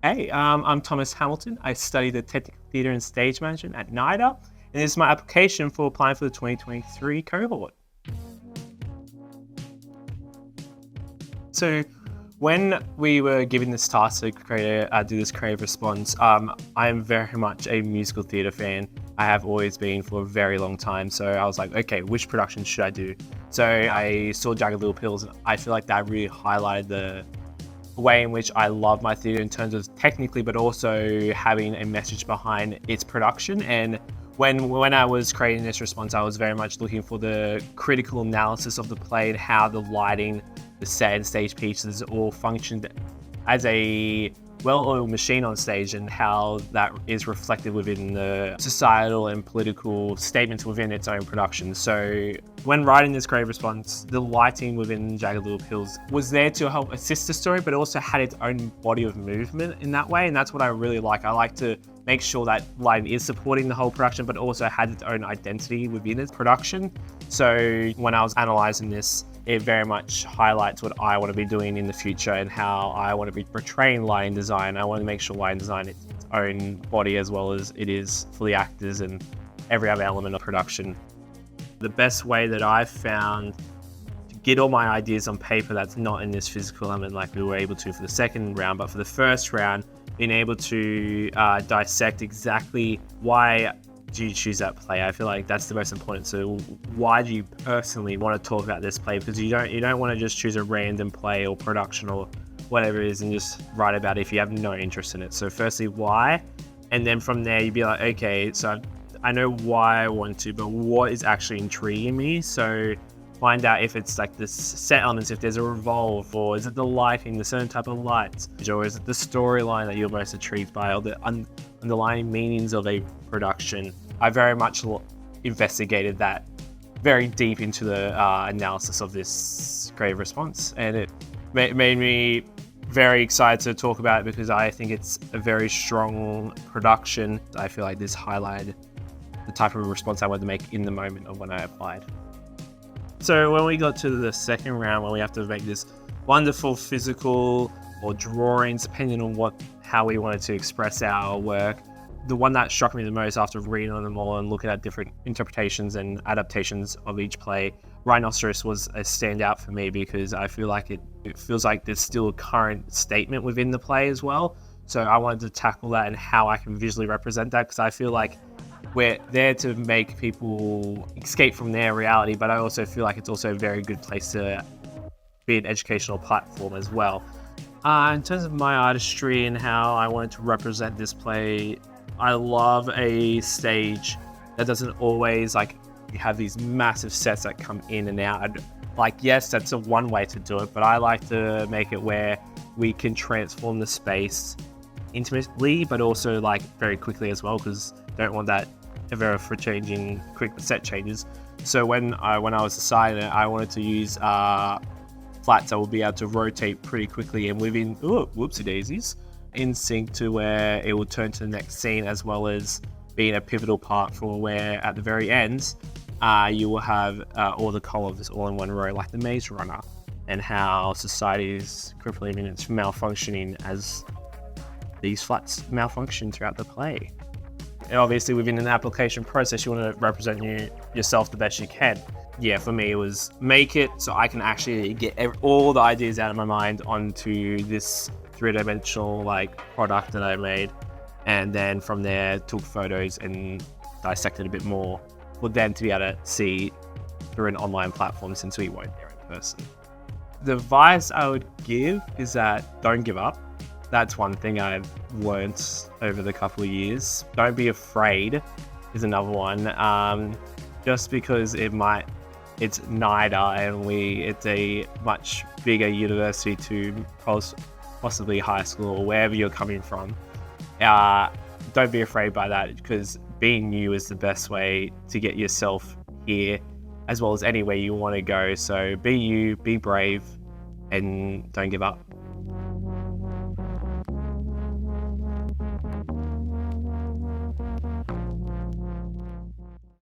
Hey, I'm Thomas Hamilton. I study the Technical Theatre and Stage Management at NIDA, and this is my application for applying for the 2023 cohort. So when we were given this task to do this creative response, I am very much a musical theatre fan. I have always been for a very long time. So I was like, okay, which production should I do? So I saw Jagged Little Pill, and I feel like that really highlighted the way in which I love my theatre in terms of technically, but also having a message behind its production. And when I was creating this response, I was very much looking for the critical analysis of the play and how the lighting, the set and stage pieces all functioned as a well-oiled machine on stage, and how that is reflected within the societal and political statements within its own production. So when writing this creative response, the lighting within Jagged Little Pills was there to help assist the story, but also had its own body of movement in that way. And that's what I really like. I like to make sure that lighting is supporting the whole production, but also had its own identity within its production. So when I was analyzing this, it very much highlights what I want to be doing in the future and how I want to be portraying lighting design. I want to make sure lighting design is its own body as well as it is for the actors and every other element of production. The best way that I've found to get all my ideas on paper that's not in this physical element like we were able to for the second round, but for the first round, being able to dissect exactly why do you choose that play. I feel like that's the most important. So why do you personally want to talk about this play? Because you don't want to just choose a random play or production or whatever it is and just write about it if you have no interest in it. So firstly, why? And then from there, you'd be like, okay, so I know why I want to, but what is actually intriguing me? So find out if it's like the set elements, if there's a revolve, or is it the lighting, the certain type of lights, or is it the storyline that you're most intrigued by, or the underlying meanings of a production. I very much investigated that very deep into the analysis of this creative response, and it made me very excited to talk about it because I think it's a very strong production. I feel like this highlighted the type of response I wanted to make in the moment of when I applied. So when we got to the second round, when we have to make this wonderful physical or drawings, depending on how we wanted to express our work, the one that struck me the most after reading on them all and looking at different interpretations and adaptations of each play, Rhinoceros was a standout for me because I feel like it feels like there's still a current statement within the play as well. So I wanted to tackle that and how I can visually represent that, because I feel like we're there to make people escape from their reality, but I also feel like it's also a very good place to be an educational platform as well. In terms of my artistry and how I wanted to represent this play, I love a stage that doesn't always you have these massive sets that come in and out. Yes, that's a one way to do it, but I like to make it where we can transform the space intimately, but also very quickly as well, because don't want that ever for changing quick set changes. So when I was deciding it, I wanted to use flats that will be able to rotate pretty quickly and within whoopsie daisies in sync to where it will turn to the next scene, as well as being a pivotal part for where at the very end you will have all the columns all in one row, like the Maze Runner, and how society is crippling in its malfunctioning as these flats malfunction throughout the play. And obviously within an application process, you want to represent yourself the best you can. Yeah, for me it was make it so I can actually get all the ideas out of my mind onto this three-dimensional product that I made, and then from there took photos and dissected a bit more for them to be able to see through an online platform, since we weren't there in person. The advice I would give is that don't give up. That's one thing I've learned over the couple of years. Don't be afraid is another one. Just because it's NIDA and it's a much bigger university to possibly high school or wherever you're coming from. Don't be afraid by that, because being you is the best way to get yourself here, as well as anywhere you want to go. So be you, be brave, and don't give up.